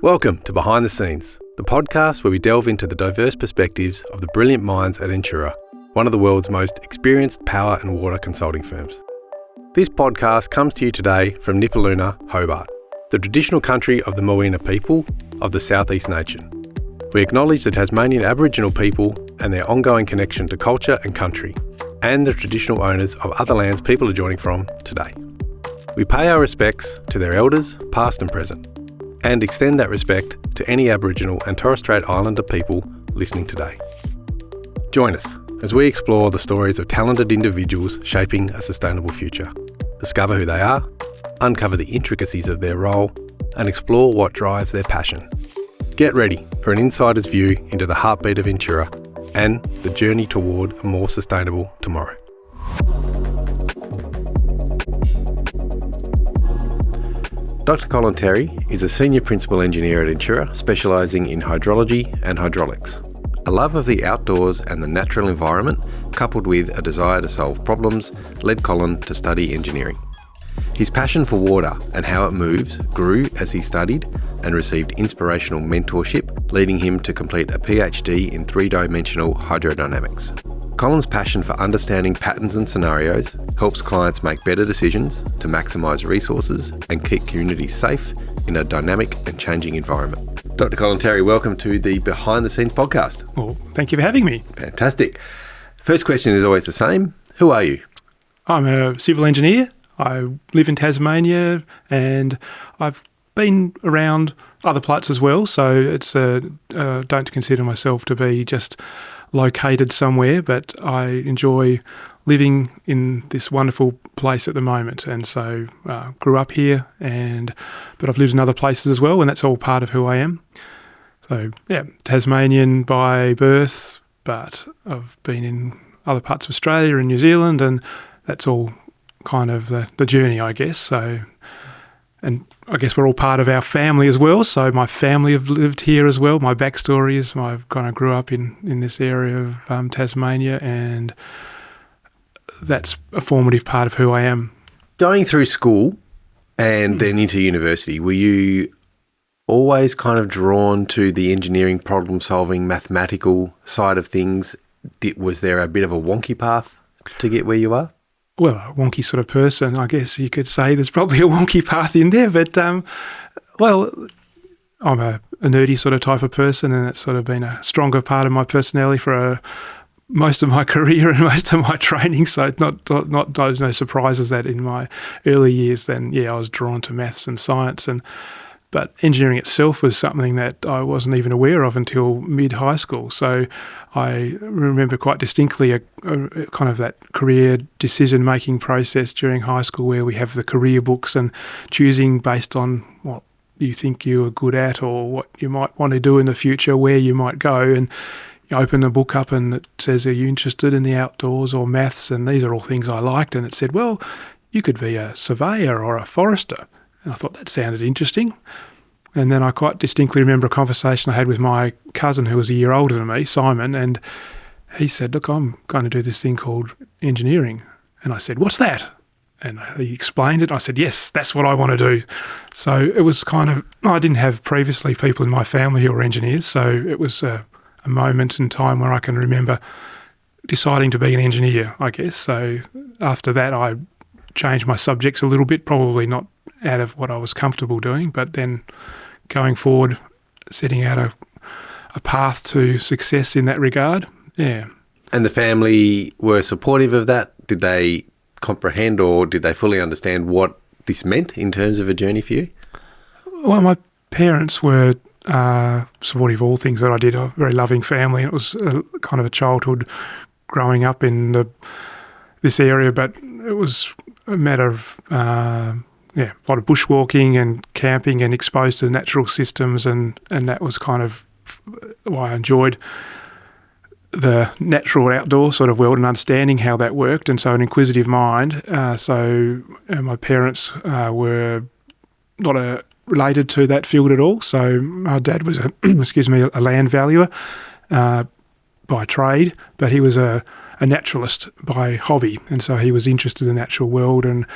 Welcome to Behind the Scenes, the podcast where we delve into the diverse perspectives of the brilliant minds at Entura, one of the world's most experienced power and water consulting firms. This podcast comes to you today from Nipaluna, Hobart, the traditional country of the Moina people of the Southeast Nation. We acknowledge the Tasmanian Aboriginal people and their ongoing connection to culture and country, and the traditional owners of other lands people are joining from today. We pay our respects to their elders, past and present, and extend that respect to any Aboriginal and Torres Strait Islander people listening today. Join us as we explore the stories of talented individuals shaping a sustainable future, discover who they are, uncover the intricacies of their role, and explore what drives their passion. Get ready for an insider's view into the heartbeat of Entura and the journey toward a more sustainable tomorrow. Dr. Colin Terry is a Senior Principal Engineer at Entura, specialising in hydrology and hydraulics. A love of the outdoors and the natural environment, coupled with a desire to solve problems, led Colin to study engineering. His passion for water and how it moves grew as he studied and received inspirational mentorship, leading him to complete a PhD in three-dimensional hydrodynamics. Colin's passion for understanding patterns and scenarios helps clients make better decisions to maximise resources and keep communities safe in a dynamic and changing environment. Dr. Colin Terry, welcome to the Behind the Scenes podcast. Well, thank you for having me. Fantastic. First question is always the same. Who are you? I'm a civil engineer. I live in Tasmania and I've been around other parts as well, so it's don't consider myself to be just located somewhere, but I enjoy living in this wonderful place at the moment, and so grew up here, but I've lived in other places as well, and that's all part of who I am. So yeah, Tasmanian by birth, but I've been in other parts of Australia and New Zealand, and that's all kind of the journey, I guess. So, and I guess we're all part of our family as well. So my family have lived here as well. My backstory is I kind of grew up in this area of Tasmania, and that's a formative part of who I am. Going through school and then into university, were you always kind of drawn to the engineering, problem-solving, mathematical side of things? Was there a bit of a wonky path to get where you are? Well, a wonky sort of person, I guess you could say. There's probably a wonky path in there, but, well, I'm a nerdy sort of type of person, and it's sort of been a stronger part of my personality for most of my career and most of my training, so no surprises that in my early years then, yeah, I was drawn to maths and science, but engineering itself was something that I wasn't even aware of until mid-high school. So I remember quite distinctly a kind of that career decision-making process during high school where we have the career books and choosing based on what you think you are good at or what you might want to do in the future, where you might go. And you open the book up and it says, are you interested in the outdoors or maths? And these are all things I liked. And it said, well, you could be a surveyor or a forester. And I thought that sounded interesting. And then I quite distinctly remember a conversation I had with my cousin who was a year older than me, Simon, and he said, look, I'm going to do this thing called engineering. And I said, what's that? And he explained it. I said, yes, that's what I want to do. So it was kind of, I didn't have previously people in my family who were engineers, so it was a moment in time where I can remember deciding to be an engineer, I guess. So after that, I changed my subjects a little bit, probably not out of what I was comfortable doing, but then going forward, setting out a path to success in that regard. Yeah. And the family were supportive of that? Did they comprehend or did they fully understand what this meant in terms of a journey for you? Well, my parents were supportive of all things that I did. A very loving family. It was kind of a childhood growing up in this area, but it was a matter of a lot of bushwalking and camping and exposed to natural systems, and that was kind of why I enjoyed the natural outdoor sort of world and understanding how that worked, and so an inquisitive mind. My parents were not related to that field at all. So my dad was a land valuer by trade, but he was a naturalist by hobby, and so he was interested in the natural world and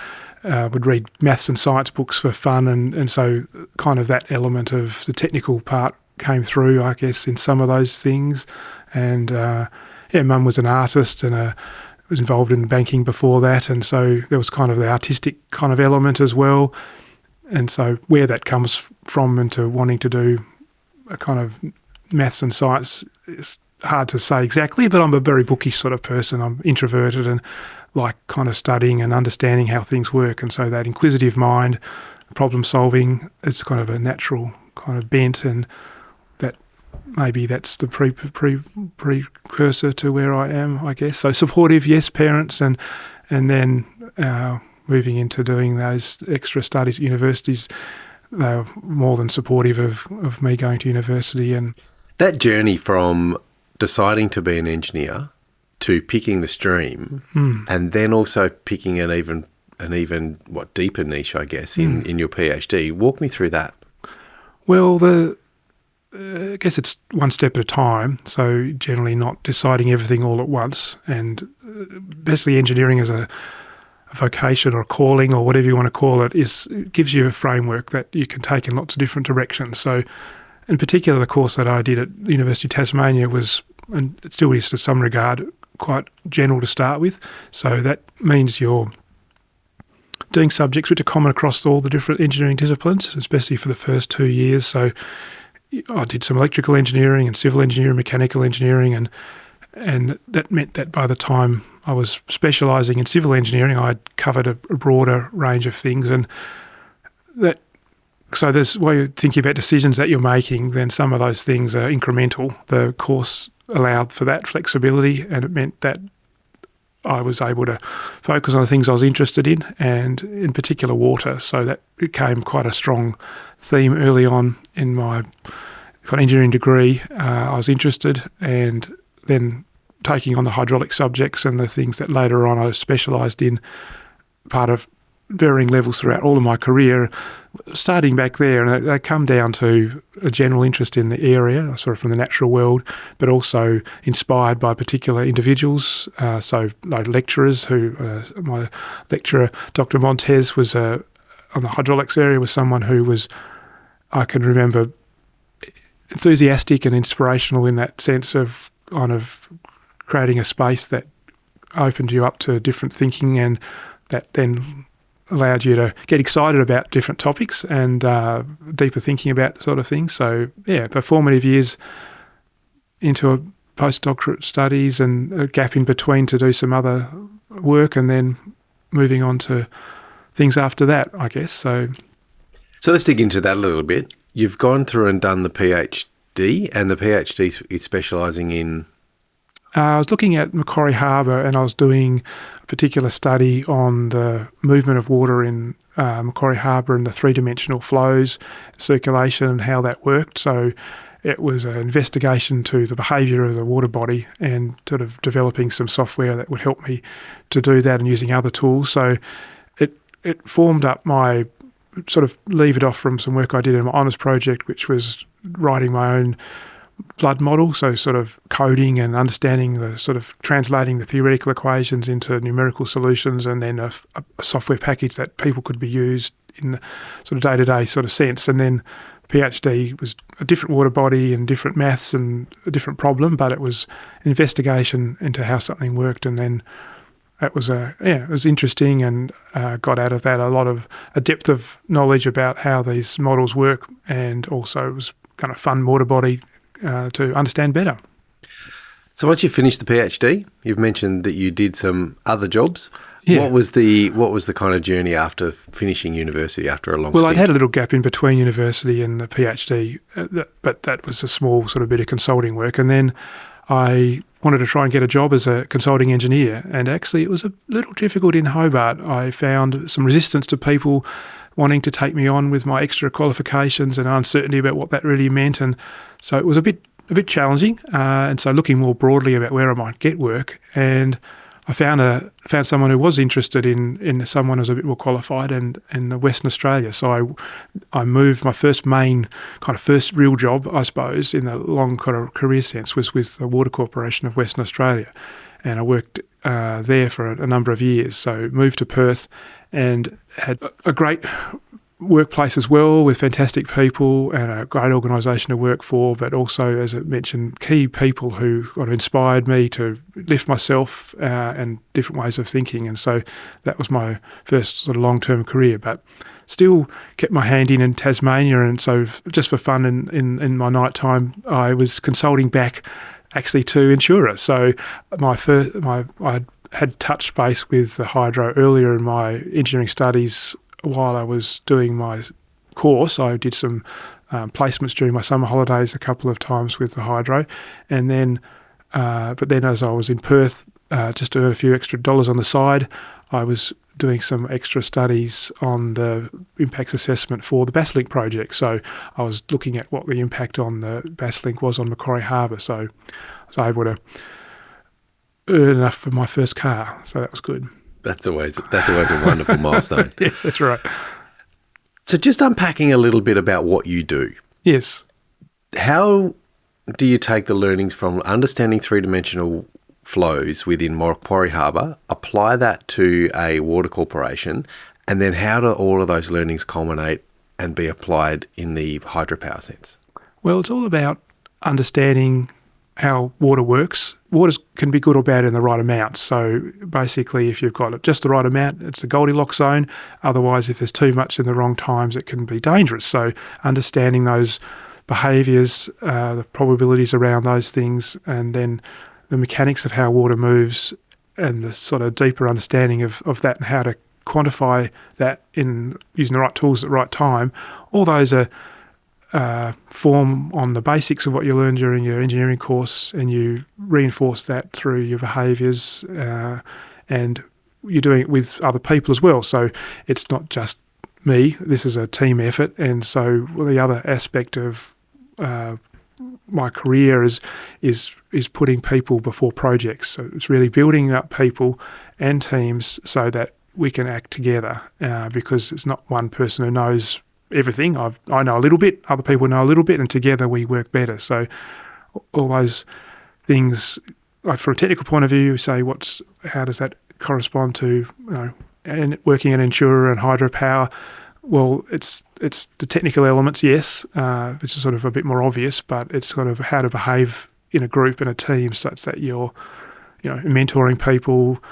would read maths and science books for fun, and so kind of that element of the technical part came through, I guess, in some of those things. And Mum was an artist and was involved in banking before that, and so there was kind of the artistic kind of element as well. And so where that comes from into wanting to do a kind of maths and science is hard to say exactly, but I'm a very bookish sort of person. I'm introverted and like kind of studying and understanding how things work, and so that inquisitive mind, problem solving, is kind of a natural kind of bent, and that maybe that's the precursor to where I am, I guess. So supportive, yes, parents, and then moving into doing those extra studies at universities, they were more than supportive of me going to university. And that journey from deciding to be an engineer to picking the stream and then also picking an even deeper niche, I guess, in your PhD. Walk me through that. Well, I guess it's one step at a time, so generally not deciding everything all at once. And basically engineering as a vocation or a calling or whatever you want to call it it gives you a framework that you can take in lots of different directions. So in particular, the course that I did at the University of Tasmania was, and it still is to some regard, quite general to start with. So that means you're doing subjects which are common across all the different engineering disciplines, especially for the first 2 years. So I did some electrical engineering and civil engineering, mechanical engineering, and that meant that by the time I was specialising in civil engineering, I'd covered a broader range of things. And that, so there's, while you're thinking about decisions that you're making, then some of those things are incremental. The course allowed for that flexibility, and it meant that I was able to focus on the things I was interested in, and in particular water. So that became quite a strong theme early on in my engineering degree. I was interested, and then taking on the hydraulic subjects and the things that later on I specialised in, part of varying levels throughout all of my career, starting back there, and they come down to a general interest in the area, sort of from the natural world, but also inspired by particular individuals. So like lecturers who, my lecturer, Dr. Montez, was on the hydraulics area, was someone who was, I can remember, enthusiastic and inspirational in that sense of kind of creating a space that opened you up to different thinking, and that then allowed you to get excited about different topics and deeper thinking about sort of things. So, yeah, the formative years into a postdoctorate studies and a gap in between to do some other work, and then moving on to things after that, I guess. So let's dig into that a little bit. You've gone through and done the PhD, and the PhD is specialising in? I was looking at Macquarie Harbour, and I was doing a particular study on the movement of water in Macquarie Harbour and the three-dimensional flows, circulation, and how that worked. So it was an investigation to the behaviour of the water body and sort of developing some software that would help me to do that, and using other tools. So it formed up my, sort of levered off from some work I did in my honours project, which was writing my own flood model, so sort of coding and understanding the sort of translating the theoretical equations into numerical solutions, and then a software package that people could be used in the sort of day-to-day sort of sense. And then PhD was a different water body and different maths and a different problem, but it was an investigation into how something worked. And then it was it was interesting, and got out of that a depth of knowledge about how these models work, and also it was kind of fun water body to understand better. So once you finished the PhD, you've mentioned that you did some other jobs. Yeah. What was the kind of journey after finishing university, after a long Well, stint? I had a little gap in between university and the PhD, but that was a small sort of bit of consulting work. And then I wanted to try and get a job as a consulting engineer, and actually it was a little difficult in Hobart. I found some resistance to people wanting to take me on with my extra qualifications, and uncertainty about what that really meant, and so it was a bit challenging. And so looking more broadly about where I might get work, and I found someone who was interested in someone who was a bit more qualified in Western Australia. So I moved. My first real job, I suppose, in the long kind of career sense, was with the Water Corporation of Western Australia, and I worked there for a number of years. So moved to Perth and had a great workplace as well, with fantastic people and a great organisation to work for, but also, as I mentioned, key people who kind of inspired me to lift myself and different ways of thinking. And so that was my first sort of long-term career, but still kept my hand in Tasmania. And so just for fun in my night time, I was consulting back actually to Entura. So I had touched base with the hydro earlier in my engineering studies. While I was doing my course, I did some placements during my summer holidays a couple of times with the hydro, and then, but then as I was in Perth, just to earn a few extra dollars on the side, I was doing some extra studies on the impacts assessment for the Basslink project. So I was looking at what the impact on the Basslink was on Macquarie Harbour. So I was able to earn enough for my first car. So that was good. That's always a wonderful milestone. Yes, that's right. So just unpacking a little bit about what you do. Yes. How do you take the learnings from understanding three-dimensional flows within Macquarie Harbour, apply that to a water corporation, and then how do all of those learnings culminate and be applied in the hydropower sense? Well, it's all about understanding how water works. Water can be good or bad in the right amount. So basically, if you've got just the right amount, it's the Goldilocks zone. Otherwise, if there's too much in the wrong times, it can be dangerous. So understanding those behaviours, the probabilities around those things, and then the mechanics of how water moves, and the sort of deeper understanding of that and how to quantify that in using the right tools at the right time, all those are form on the basics of what you learn during your engineering course, and you reinforce that through your behaviours, and you're doing it with other people as well. So it's not just me, this is a team effort. And so the other aspect of my career is putting people before projects. So it's really building up people and teams so that we can act together, because it's not one person who knows everything. I know a little bit, other people know a little bit, and together we work better. So all those things, like from a technical point of view, you say how does that correspond to and working at Entura and Hydropower? Well, it's the technical elements, yes, which is sort of a bit more obvious, but it's sort of how to behave in a group, in a team, such that you're mentoring people,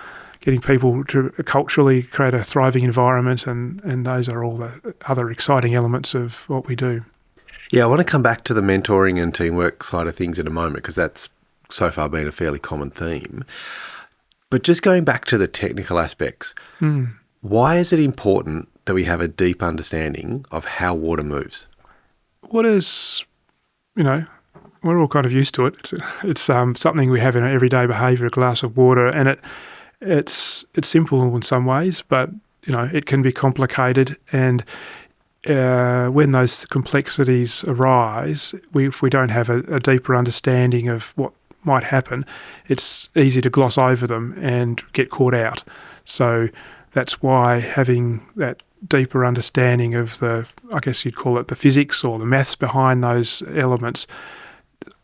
getting people to culturally create a thriving environment, and those are all the other exciting elements of what we do. Yeah, I want to come back to the mentoring and teamwork side of things in a moment, because that's so far been a fairly common theme. But just going back to the technical aspects, why is it important that we have a deep understanding of how water moves? We're all kind of used to it. It's something we have in our everyday behaviour, a glass of water, and it's simple in some ways, but it can be complicated. And when those complexities arise, if we don't have a deeper understanding of what might happen, it's easy to gloss over them and get caught out. So that's why having that deeper understanding of I guess you'd call it the physics or the maths behind those elements,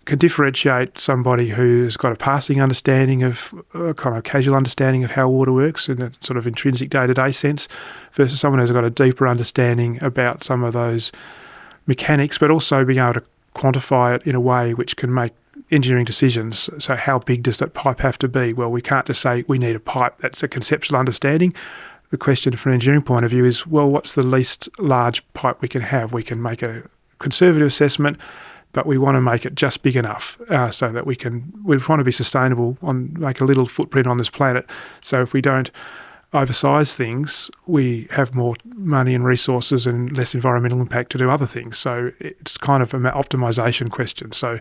can differentiate somebody who's got a passing understanding of, kind of casual understanding of how water works in a sort of intrinsic day-to-day sense, versus someone who's got a deeper understanding about some of those mechanics, but also being able to quantify it in a way which can make engineering decisions. So how big does that pipe have to be? Well, we can't just say we need a pipe. That's a conceptual understanding. The question from an engineering point of view is, well, what's the least large pipe we can have? We can make a conservative assessment, but we want to make it just big enough so that we want to be sustainable, make a little footprint on this planet. So if we don't oversize things, we have more money and resources and less environmental impact to do other things. So it's kind of an optimization question. So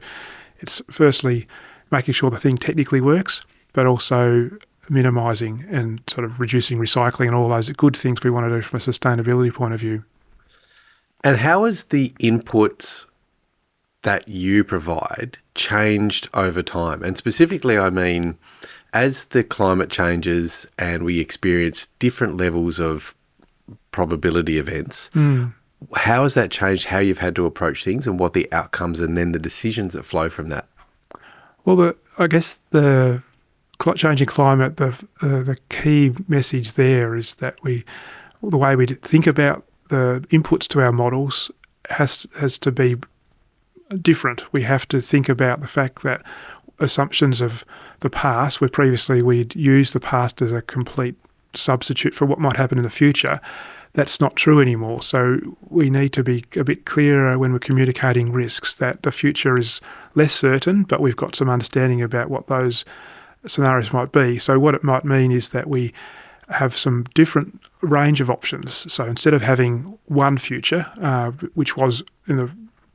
it's firstly making sure the thing technically works, but also minimising and sort of reducing recycling and all those good things we want to do from a sustainability point of view. And how has the inputs that you provide changed over time? And specifically, I mean, as the climate changes and we experience different levels of probability events, how has that changed how you've had to approach things and what the outcomes and then the decisions that flow from that? Well, I guess the changing climate, the key message there is that the way we think about the inputs to our models has to be different. We have to think about the fact that assumptions of the past, where previously we'd used the past as a complete substitute for what might happen in the future, that's not true anymore. So we need to be a bit clearer when we're communicating risks, that the future is less certain, but we've got some understanding about what those scenarios might be. So what it might mean is that we have some different range of options. So instead of having one future, which was in the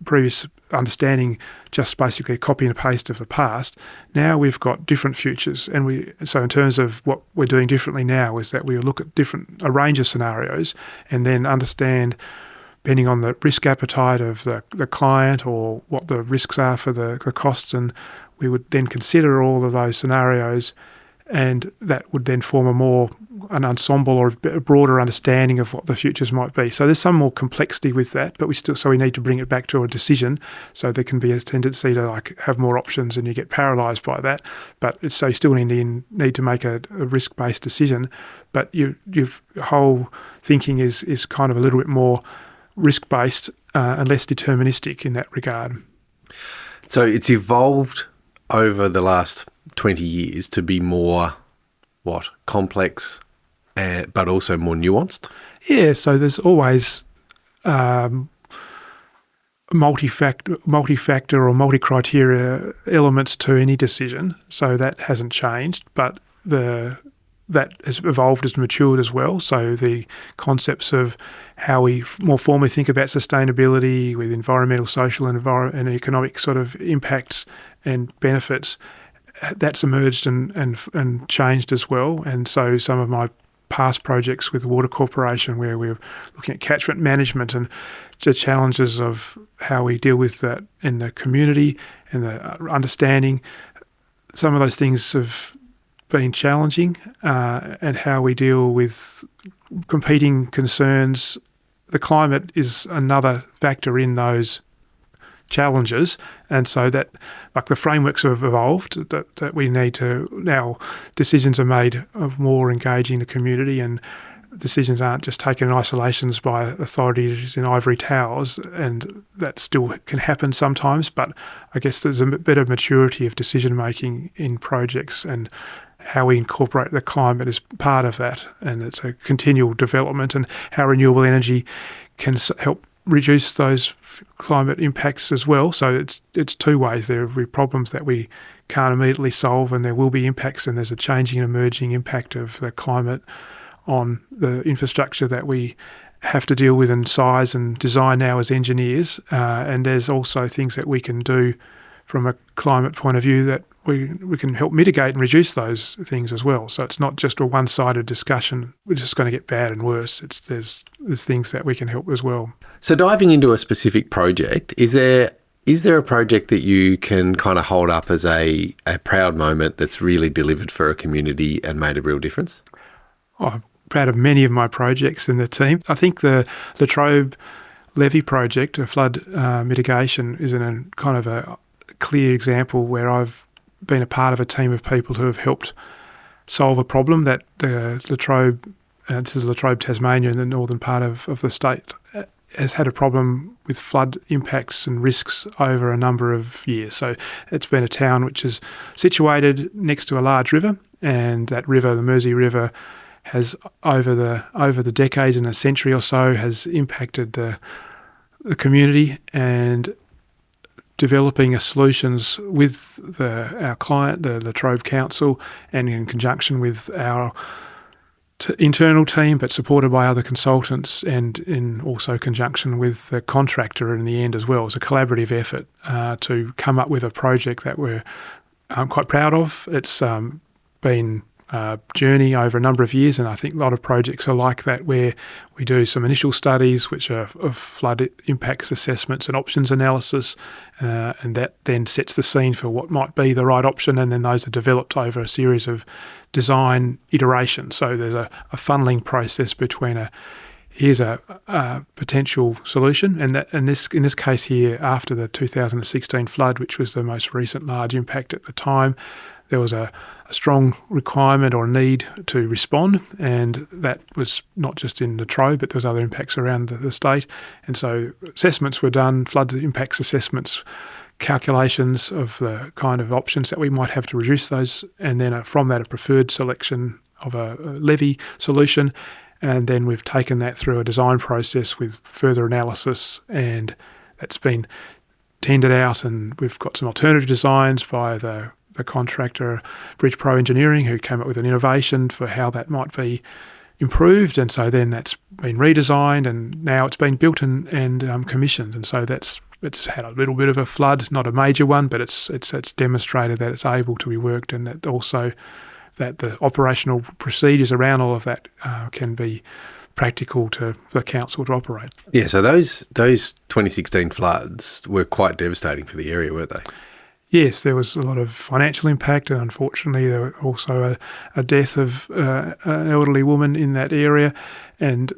previous understanding just basically a copy and paste of the past, now we've got different futures. And so in terms of what we're doing differently now is that we look at a range of scenarios and then understand, depending on the risk appetite of the client or what the risks are for the costs, and we would then consider all of those scenarios, and that would then form an ensemble or a broader understanding of what the futures might be. So there's some more complexity with that, but we need to bring it back to a decision. So there can be a tendency to have more options, and you get paralysed by that. But you still need to make a risk-based decision. But your whole thinking is kind of a little bit more risk-based and less deterministic in that regard. So it's evolved over the last 20 years to be more, complex, but also more nuanced? Yeah, so there's always multi-factor or multi-criteria elements to any decision, so that hasn't changed, but that has evolved as matured as well. So the concepts of how we more formally think about sustainability with environmental, social, and economic sort of impacts and benefits, that's emerged and changed as well. And so some of my past projects with Water Corporation, where we're looking at catchment management and the challenges of how we deal with that in the community and the understanding, some of those things have been challenging, and how we deal with competing concerns. The climate is another factor in those challenges, and so that the frameworks have evolved, that we need to now, decisions are made of more engaging the community, and decisions aren't just taken in isolations by authorities in ivory towers, and that still can happen sometimes, but I guess there's a bit of maturity of decision making in projects, and how we incorporate the climate is part of that, and it's a continual development, and how renewable energy can help reduce those climate impacts as well. So it's two ways. There will be problems that we can't immediately solve, and there will be impacts, and there's a changing and emerging impact of the climate on the infrastructure that we have to deal with and size and design now as engineers. And there's also things that we can do from a climate point of view that we can help mitigate and reduce those things as well. So it's not just a one-sided discussion. We're just going to get bad and worse. There's things that we can help as well. So diving into a specific project, is there a project that you can kind of hold up as a proud moment that's really delivered for a community and made a real difference? I'm proud of many of my projects in the team. I think the Latrobe levee project, a flood mitigation, is a kind of a clear example where I've been a part of a team of people who have helped solve a problem that the Latrobe, this is Latrobe, Tasmania, in the northern part of the state, has had a problem with flood impacts and risks over a number of years. So it's been a town which is situated next to a large river, and that river, the Mersey River, has over the decades and a century or so has impacted the community, and developing solutions with our client, the Latrobe Council, and in conjunction with our internal team, but supported by other consultants, and in also conjunction with the contractor in the end as well. It's a collaborative effort to come up with a project that we're quite proud of. It's been a journey over a number of years, and I think a lot of projects are like that, where we do some initial studies which are of flood impacts assessments and options analysis, and that then sets the scene for what might be the right option, and then those are developed over a series of design iterations. So there's a funneling process between here's a potential solution. And that in this case here, after the 2016 flood, which was the most recent large impact at the time, there was a strong requirement or need to respond, and that was not just in Latrobe, but there was other impacts around the state. And so assessments were done, flood impacts assessments, calculations of the kind of options that we might have to reduce those, and then from that a preferred selection of a levy solution. And then we've taken that through a design process with further analysis, and that's been tendered out, and we've got some alternative designs by the contractor, Bridge Pro Engineering, who came up with an innovation for how that might be improved. And so then that's been redesigned, and now it's been built and commissioned. And so it's had a little bit of a flood, not a major one, but it's demonstrated that it's able to be worked, and that also that the operational procedures around all of that can be practical to the council to operate. Yeah, so those 2016 floods were quite devastating for the area, weren't they? Yes, there was a lot of financial impact, and unfortunately there was also a death of an elderly woman in that area, and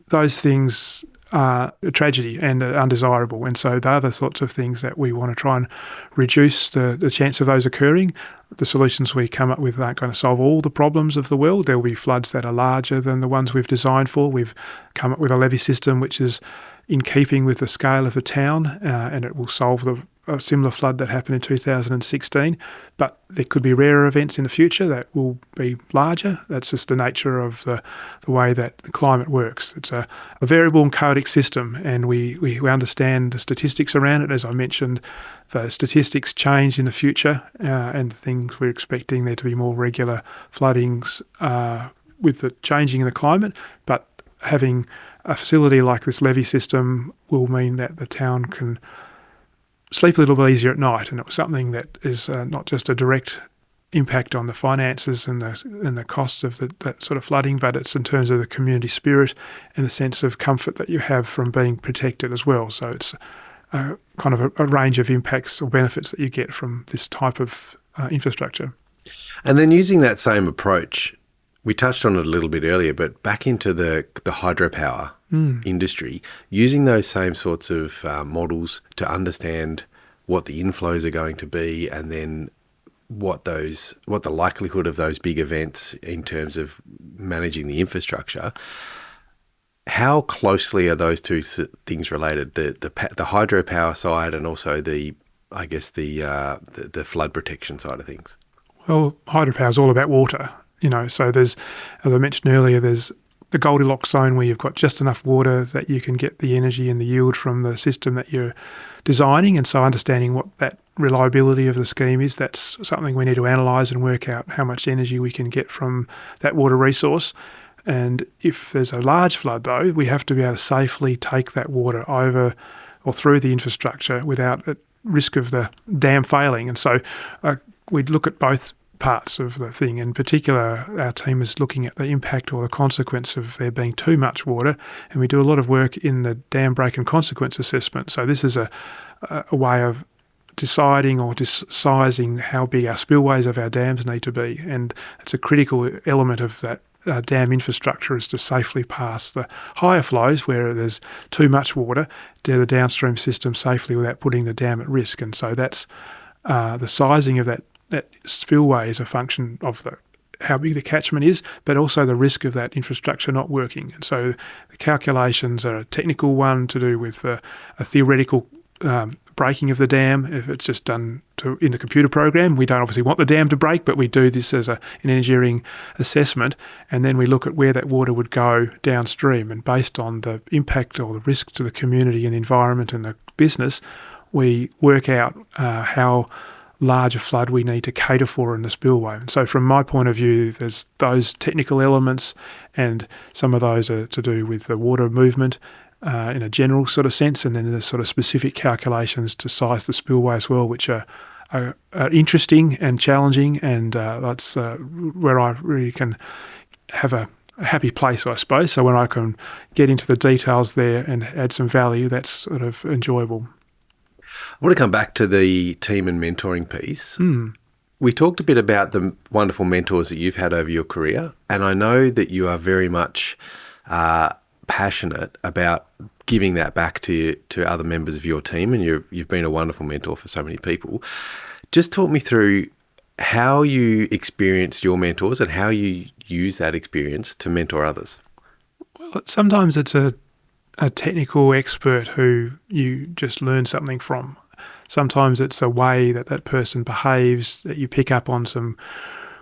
those things are a tragedy and are undesirable. And so they're the sorts of things that we want to try and reduce the chance of those occurring. The solutions we come up with aren't going to solve all the problems of the world. There will be floods that are larger than the ones we've designed for. We've come up with a levy system which is in keeping with the scale of the town, and it will solve a similar flood that happened in 2016, but there could be rarer events in the future that will be larger. That's just the nature of the way that the climate works. It's a variable and chaotic system, and we understand the statistics around it. As I mentioned, the statistics change in the future, and the things we're expecting there to be more regular floodings with the changing in the climate, but having a facility like this levy system will mean that the town can sleep a little bit easier at night, and it was something that is not just a direct impact on the finances and the costs of that sort of flooding, but it's in terms of the community spirit and the sense of comfort that you have from being protected as well. So it's kind of a range of impacts or benefits that you get from this type of infrastructure. And then using that same approach, we touched on it a little bit earlier, but back into the hydropower industry, using those same sorts of models to understand what the inflows are going to be, and then what the likelihood of those big events in terms of managing the infrastructure. How closely are those two things related? The hydropower side, and also the flood protection side of things. Well, hydropower is all about water. So there's, as I mentioned earlier, there's the Goldilocks zone where you've got just enough water that you can get the energy and the yield from the system that you're designing. And so understanding what that reliability of the scheme is, that's something we need to analyse and work out how much energy we can get from that water resource. And if there's a large flood, though, we have to be able to safely take that water over or through the infrastructure without risk of the dam failing. And so we'd look at both parts of the thing. In particular, our team is looking at the impact or the consequence of there being too much water, and we do a lot of work in the dam break and consequence assessment. So this is a way of deciding or sizing how big our spillways of our dams need to be, and it's a critical element of that dam infrastructure, is to safely pass the higher flows where there's too much water to the downstream system safely without putting the dam at risk. And so that's the sizing of that spillway is a function of how big the catchment is, but also the risk of that infrastructure not working. And so the calculations are a technical one to do with a theoretical breaking of the dam. If it's just done in the computer program, we don't obviously want the dam to break, but we do this as an engineering assessment, and then we look at where that water would go downstream. And based on the impact or the risk to the community and the environment and the business, we work out how large a flood we need to cater for in the spillway. And so from my point of view, there's those technical elements, and some of those are to do with the water movement in a general sort of sense, and then there's sort of specific calculations to size the spillway as well, which are interesting and challenging, and that's where I really can have a happy place, I suppose. So when I can get into the details there and add some value, that's sort of enjoyable. I want to come back to the team and mentoring piece. We talked a bit about the wonderful mentors that you've had over your career, and I know that you are very much passionate about giving that back to other members of your team, and you've been a wonderful mentor for so many people. Just talk me through how you experience your mentors and how you use that experience to mentor others. Well, sometimes it's a technical expert who you just learn something from. Sometimes it's a way that person behaves that you pick up on some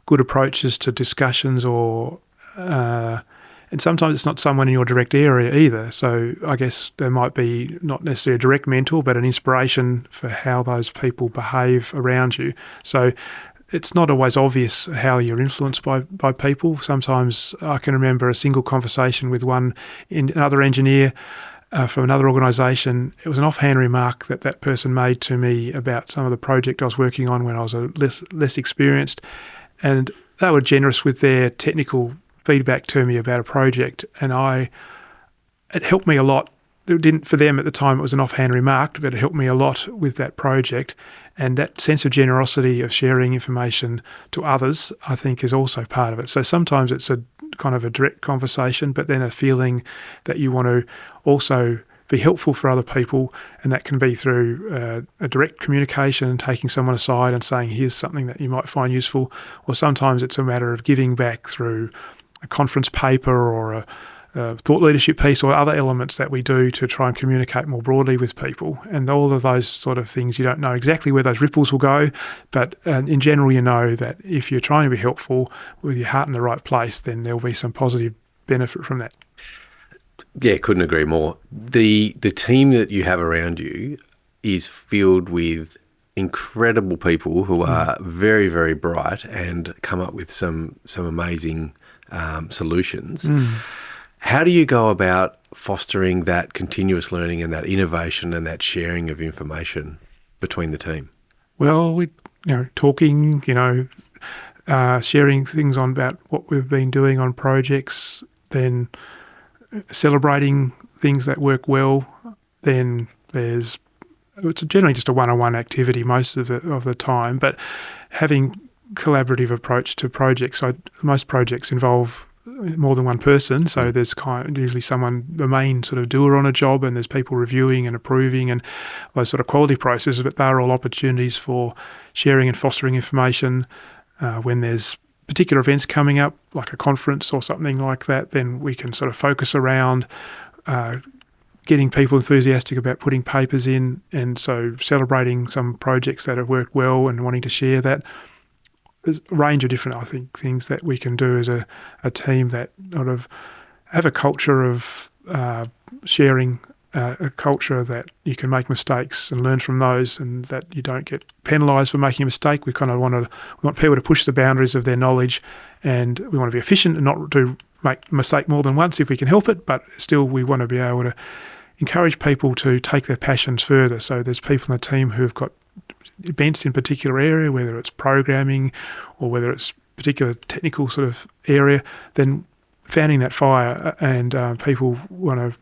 good approaches to discussions, or and sometimes it's not someone in your direct area either. So I guess there might be not necessarily a direct mentor, but an inspiration for how those people behave around you. So it's not always obvious how you're influenced by people. Sometimes I can remember a single conversation with another engineer from another organisation. It was an offhand remark that person made to me about some of the project I was working on when I was less experienced, and they were generous with their technical feedback to me about a project, and it helped me a lot. It didn't, for them at the time, it was an offhand remark, but it helped me a lot with that project. And that sense of generosity of sharing information to others, I think, is also part of it. So sometimes it's a kind of a direct conversation, but then a feeling that you want to also be helpful for other people, and that can be through a direct communication, taking someone aside and saying, here's something that you might find useful. Or sometimes it's a matter of giving back through a conference paper or a thought leadership piece, or other elements that we do to try and communicate more broadly with people. And all of those sort of things, you don't know exactly where those ripples will go, but in general, you know that if you're trying to be helpful with your heart in the right place, then there'll be some positive benefit from that. Yeah, couldn't agree more. The team that you have around you is filled with incredible people who are very, very bright and come up with some amazing solutions. How do you go about fostering that continuous learning and that innovation and that sharing of information between the team? Well, talking, sharing things on about what we've been doing on projects, then celebrating things that work well. Then it's generally just a one-on-one activity most of the time, but having collaborative approach to projects. So most projects involve more than one person, so there's usually someone, the main sort of doer on a job, and there's people reviewing and approving and those sort of quality processes, but they're all opportunities for sharing and fostering information. When there's particular events coming up, like a conference or something like that, then we can sort of focus around getting people enthusiastic about putting papers in, and so celebrating some projects that have worked well and wanting to share that. There's a range of different, I think, things that we can do as a team that sort of have a culture of sharing, a culture that you can make mistakes and learn from those, and that you don't get penalised for making a mistake. We kind of want people to push the boundaries of their knowledge, and we want to be efficient and not make a mistake more than once if we can help it, but still we want to be able to encourage people to take their passions further. So there's people in the team who have got bents in particular area, whether it's programming or whether it's particular technical sort of area, then fanning that fire, and people want a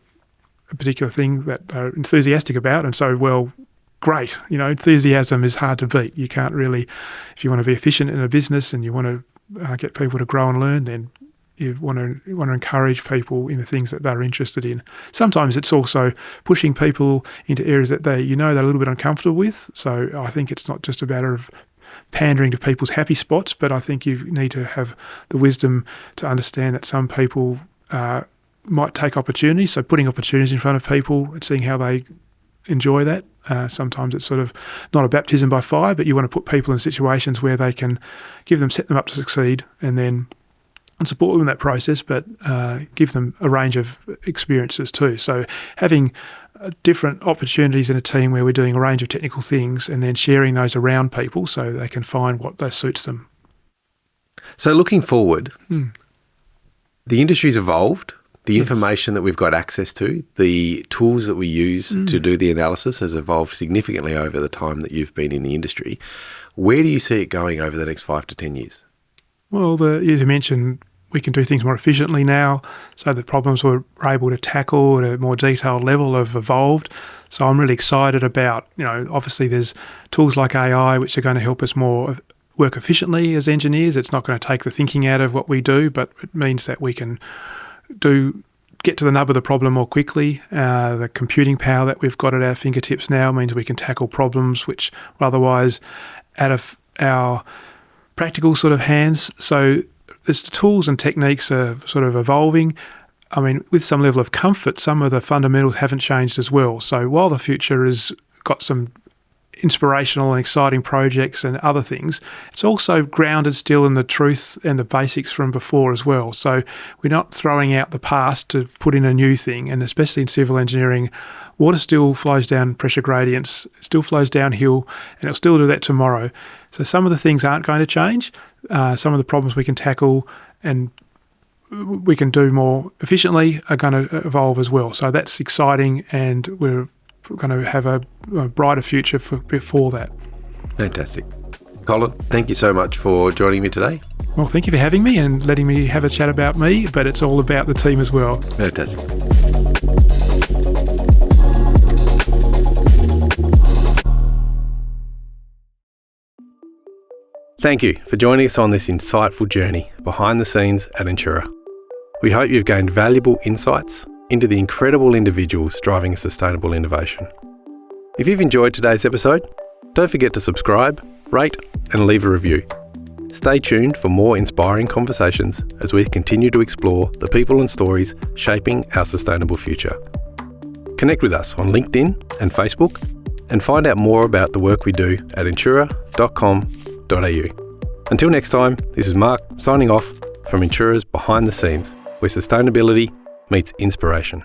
particular thing that they're enthusiastic about, and so, well, great. Enthusiasm is hard to beat. You can't really, if you want to be efficient in a business and you want to get people to grow and learn, then you want to encourage people in the things that they're interested in. Sometimes it's also pushing people into areas that they're a little bit uncomfortable with. So I think it's not just a matter of pandering to people's happy spots, but I think you need to have the wisdom to understand that some people might take opportunities. So putting opportunities in front of people and seeing how they enjoy that. Sometimes it's sort of not a baptism by fire, but you want to put people in situations where they can set them up to succeed, and support them in that process, but give them a range of experiences too. So having different opportunities in a team where we're doing a range of technical things, and then sharing those around people so they can find what best suits them. So looking forward, the industry's evolved. The information that we've got access to, the tools that we use to do the analysis has evolved significantly over the time that you've been in the industry. Where do you see it going over the next 5 to 10 years? Well, as you mentioned, we can do things more efficiently now, so the problems we're able to tackle at a more detailed level have evolved. So I'm really excited about, obviously there's tools like AI which are going to help us more work efficiently as engineers. It's not going to take the thinking out of what we do, but it means that we can do get to the nub of the problem more quickly. The computing power that we've got at our fingertips now means we can tackle problems which were otherwise out of our practical sort of hands. So as the tools and techniques are sort of evolving, I mean, with some level of comfort, some of the fundamentals haven't changed as well. So while the future has got some inspirational and exciting projects and other things, it's also grounded still in the truth and the basics from before as well. So we're not throwing out the past to put in a new thing, and especially in civil engineering, water still flows down pressure gradients, it still flows downhill, and it'll still do that tomorrow. So some of the things aren't going to change. Some of the problems we can tackle and we can do more efficiently are going to evolve as well. So that's exciting, and we're going to have a brighter future before that. Fantastic. Colin, thank you so much for joining me today. Well, thank you for having me and letting me have a chat about me, but it's all about the team as well. Fantastic. Thank you for joining us on this insightful journey behind the scenes at Entura. We hope you've gained valuable insights into the incredible individuals driving sustainable innovation. If you've enjoyed today's episode, don't forget to subscribe, rate, and leave a review. Stay tuned for more inspiring conversations as we continue to explore the people and stories shaping our sustainable future. Connect with us on LinkedIn and Facebook, and find out more about the work we do at entura.com.au. Until next time, this is Mark signing off from Entura's Behind the Scenes, where sustainability meets inspiration.